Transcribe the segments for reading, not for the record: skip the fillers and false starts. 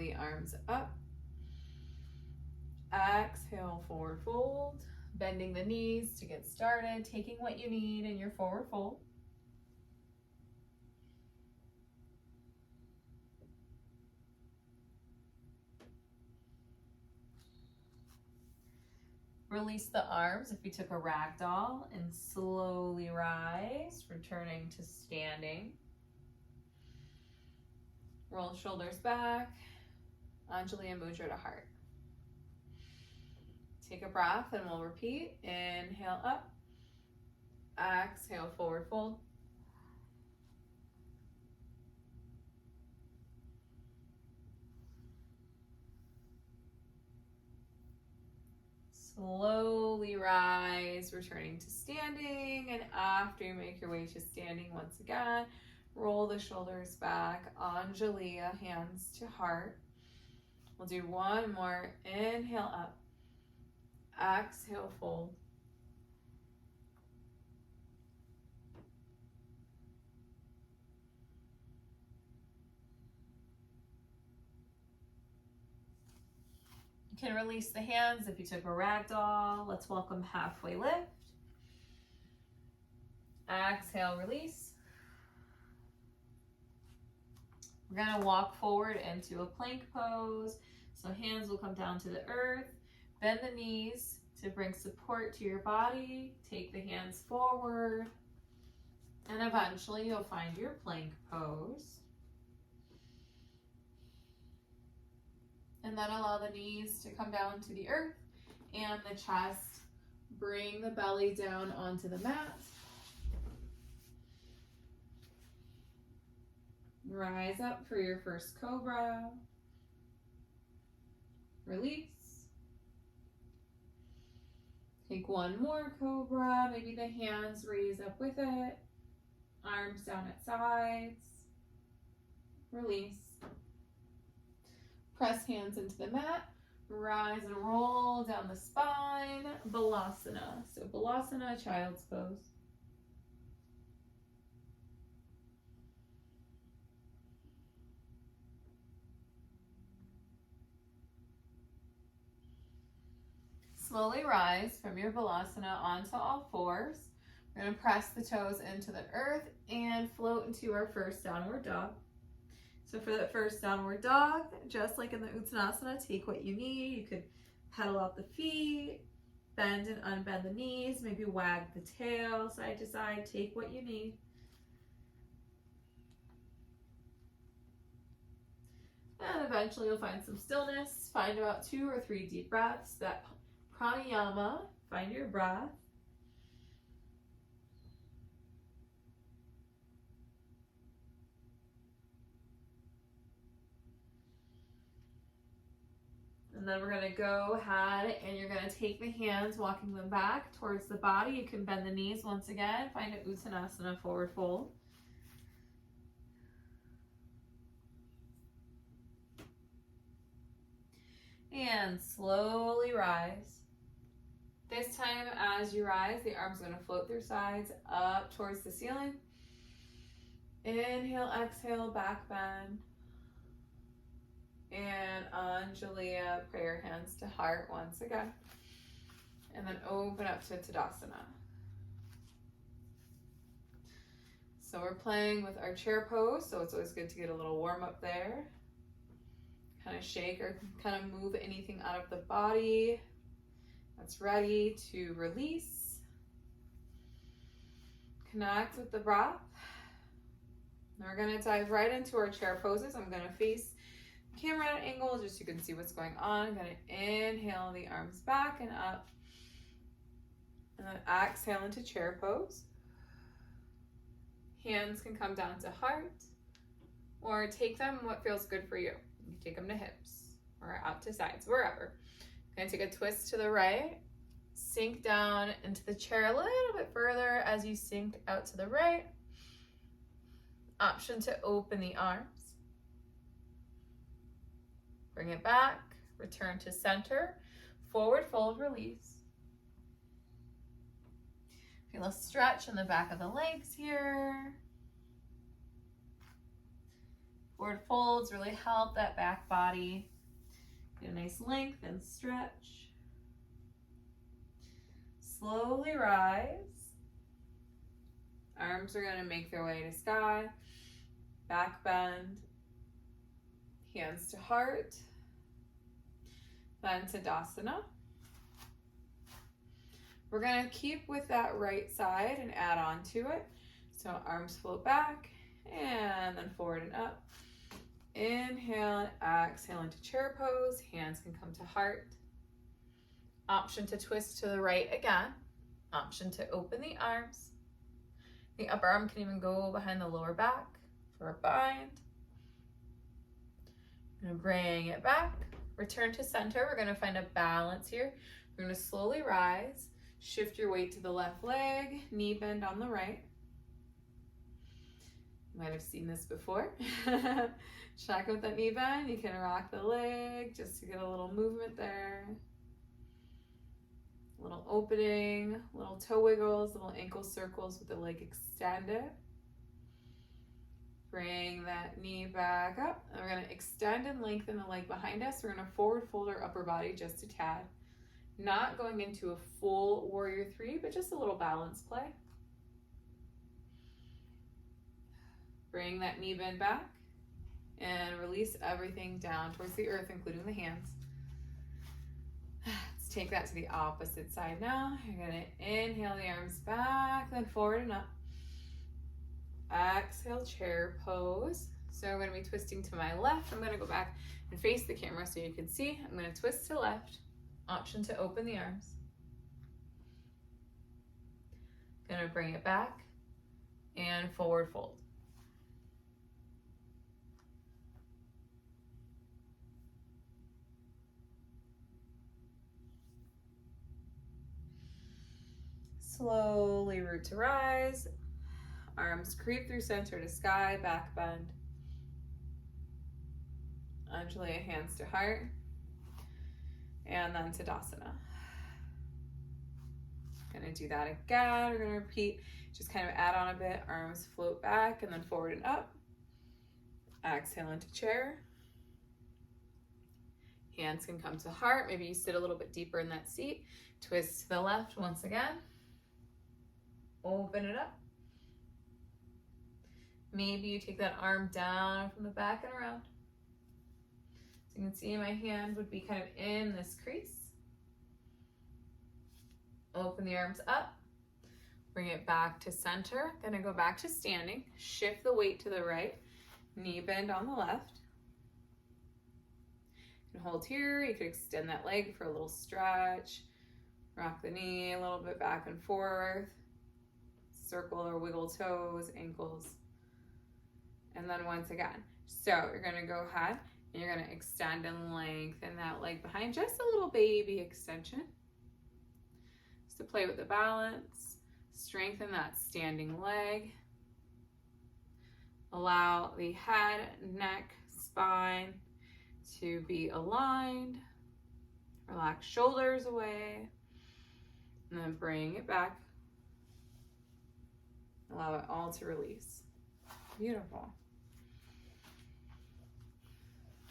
the arms up. Exhale, forward fold. Bending the knees to get started, taking what you need in your forward fold. Release the arms if you took a ragdoll and slowly rise, returning to standing. Roll shoulders back, Anjali Mudra to heart. Take a breath and we'll repeat. Inhale up, exhale, forward fold. Slowly rise, returning to standing, and after you make your way to standing once again, roll the shoulders back, Anjaliya, hands to heart. We'll do one more. Inhale up, exhale, fold. You can release the hands if you took a ragdoll. Let's welcome halfway lift. Exhale, release. We're gonna walk forward into a plank pose. So hands will come down to the earth. Bend the knees to bring support to your body. Take the hands forward. And eventually you'll find your plank pose. And then allow the knees to come down to the earth and the chest. Bring the belly down onto the mat. Rise up for your first cobra. Release. Take one more cobra. Maybe the hands raise up with it. Arms down at sides. Release. Press hands into the mat. Rise and roll down the spine. Balasana. So Balasana, child's pose. Slowly rise from your Balasana onto all fours. We're going to press the toes into the earth and float into our first downward dog. So for that first downward dog, just like in the Uttanasana, take what you need. You could pedal out the feet, bend and unbend the knees, maybe wag the tail side to side. Take what you need. And eventually you'll find some stillness. Find about 2 or 3 deep breaths. That pranayama, find your breath. And then we're going to go ahead and you're going to take the hands, walking them back towards the body. You can bend the knees once again. Find an Uttanasana, forward fold. And slowly rise. This time as you rise, the arms are going to float through sides up towards the ceiling. Inhale, exhale, back bend. And Anjaliya, prayer hands to heart once again. And then open up to Tadasana. So we're playing with our chair pose, so it's always good to get a little warm up there. Kind of shake or kind of move anything out of the body that's ready to release. Connect with the breath. Now we're going to dive right into our chair poses. I'm going to face camera at an angle just so you can see what's going on. I'm going to inhale the arms back and up. And then exhale into chair pose. Hands can come down to heart or take them what feels good for you. You can take them to hips or out to sides, wherever. Going to take a twist to the right. Sink down into the chair a little bit further as you sink out to the right. Option to open the arms. Bring it back, return to center, forward fold, release. Feel a stretch in the back of the legs here. Forward folds really help that back body get a nice length and stretch. Slowly rise. Arms are going to make their way to sky. Back bend. Hands to heart. Then Tadasana. We're going to keep with that right side and add on to it. So arms float back and then forward and up. Inhale and exhale into chair pose. Hands can come to heart. Option to twist to the right again. Option to open the arms. The upper arm can even go behind the lower back for a bind. And bring it back. Return to center. We're going to find a balance here. We're going to slowly rise. Shift your weight to the left leg. Knee bend on the right. You might have seen this before. Check with that knee bend. You can rock the leg just to get a little movement there. Little opening, little toe wiggles, little ankle circles with the leg extended. Bring that knee back up. And we're going to extend and lengthen the leg behind us. We're going to forward fold our upper body just a tad. Not going into a full warrior three, but just a little balance play. Bring that knee bend back and release everything down towards the earth, including the hands. Let's take that to the opposite side now. You're going to inhale the arms back, then forward and up. Exhale, chair pose. So I'm going to be twisting to my left. I'm going to go back and face the camera so you can see. I'm going to twist to left. Option to open the arms. Going to bring it back and forward fold. Slowly root to rise. Arms creep through center to sky, back bend. Undulate, hands to heart. And then Tadasana. Gonna do that again. We're gonna repeat, just kind of add on a bit. Arms float back and then forward and up. Exhale into chair. Hands can come to heart. Maybe you sit a little bit deeper in that seat. Twist to the left once again. Open it up. Maybe you take that arm down from the back and around. So you can see my hand would be kind of in this crease. Open the arms up. Bring it back to center. Gonna go back to standing. Shift the weight to the right. Knee bend on the left. You can hold here. You could extend that leg for a little stretch. Rock the knee a little bit back and forth. Circle or wiggle toes, ankles. And then once again. So you're gonna go ahead and you're gonna extend and lengthen that leg behind, just a little baby extension. Just to play with the balance. Strengthen that standing leg. Allow the head, neck, spine to be aligned. Relax shoulders away. And then bring it back. Allow it all to release. Beautiful.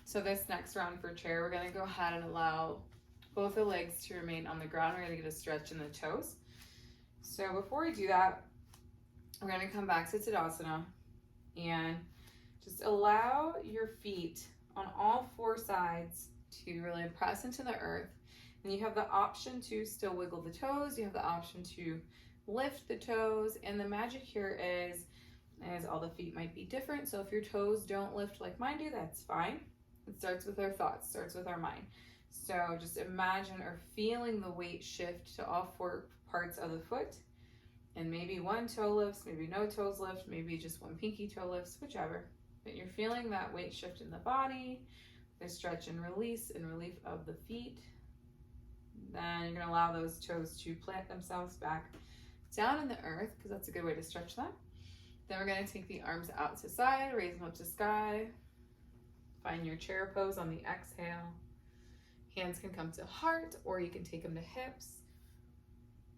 So this next round for chair, we're gonna go ahead and allow both the legs to remain on the ground. We're gonna get a stretch in the toes. So before we do that, we're gonna come back to Tadasana and just allow your feet on all four sides to really press into the earth. And you have the option to still wiggle the toes. You have the option to lift the toes. And the magic here is all the feet might be different. So if your toes don't lift like mine do, that's fine. It starts with our thoughts, starts with our mind. So just imagine or feeling the weight shift to all four parts of the foot. And maybe one toe lifts, maybe no toes lift, maybe just one pinky toe lifts, whichever. But you're feeling that weight shift in the body, the stretch and release and relief of the feet. Then you're gonna allow those toes to plant themselves back down in the earth, because that's a good way to stretch them. Then we're gonna take the arms out to side, raise them up to sky. Find your chair pose on the exhale. Hands can come to heart, or you can take them to hips.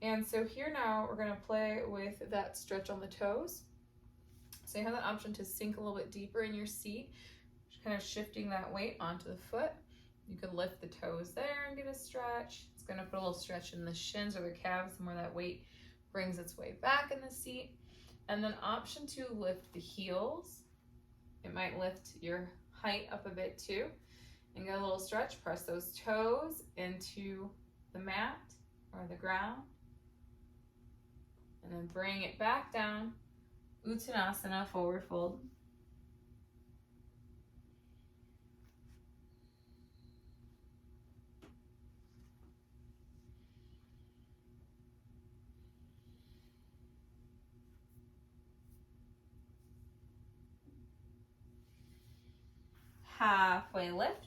And so here now, we're gonna play with that stretch on the toes. So you have the option to sink a little bit deeper in your seat, kind of shifting that weight onto the foot. You could lift the toes there and get a stretch. It's gonna put a little stretch in the shins or the calves, the more that weight brings its way back in the seat. And then option 2, lift the heels. It might lift your height up a bit too. And get a little stretch, press those toes into the mat or the ground. And then bring it back down, Uttanasana, forward fold. Halfway lift.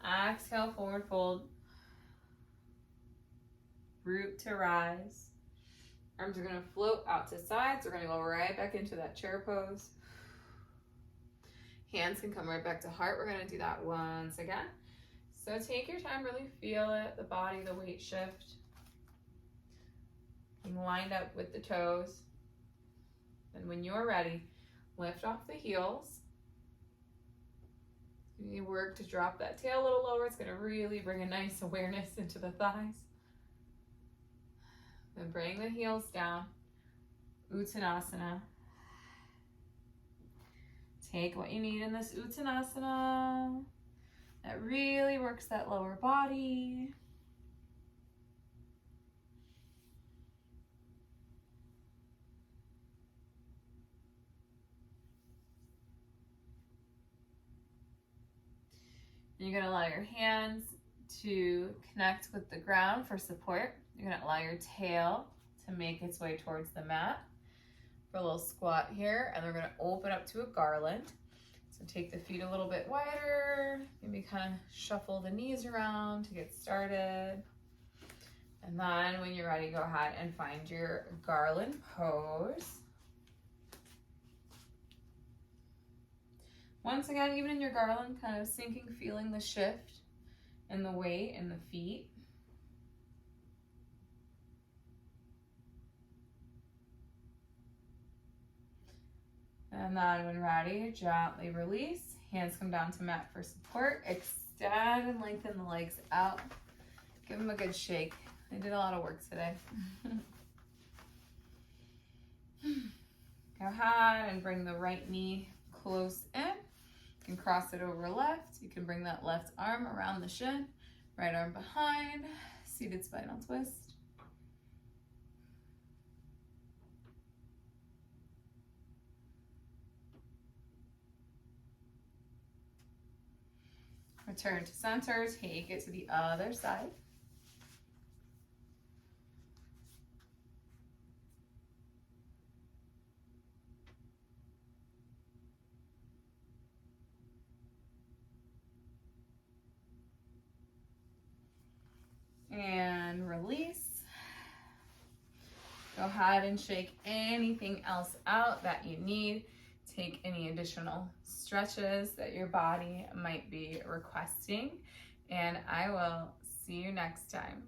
Exhale, forward fold. Root to rise. Arms are gonna float out to sides. We're gonna go right back into that chair pose. Hands can come right back to heart. We're gonna do that once again. So take your time, really feel it, the body, the weight shift. Being lined up with the toes. And when you're ready, lift off the heels. You work to drop that tail a little lower. It's gonna really bring a nice awareness into the thighs. Then bring the heels down, Uttanasana. Take what you need in this Uttanasana. That really works that lower body. And you're gonna allow your hands to connect with the ground for support. You're gonna allow your tail to make its way towards the mat for a little squat here, and we're gonna open up to a garland. So take the feet a little bit wider, maybe kind of shuffle the knees around to get started. And then when you're ready, go ahead and find your garland pose. Once again, even in your garland, kind of sinking, feeling the shift in the weight in the feet. And then when ready, gently release. Hands come down to mat for support. Extend and lengthen the legs out. Give them a good shake. They did a lot of work today. Go ahead and bring the right knee close in. You can cross it over left. You can bring that left arm around the shin. Right arm behind. Seated spinal twist. Return to center, take it to the other side. And release. Go ahead and shake anything else out that you need. Take any additional stretches that your body might be requesting, and I will see you next time.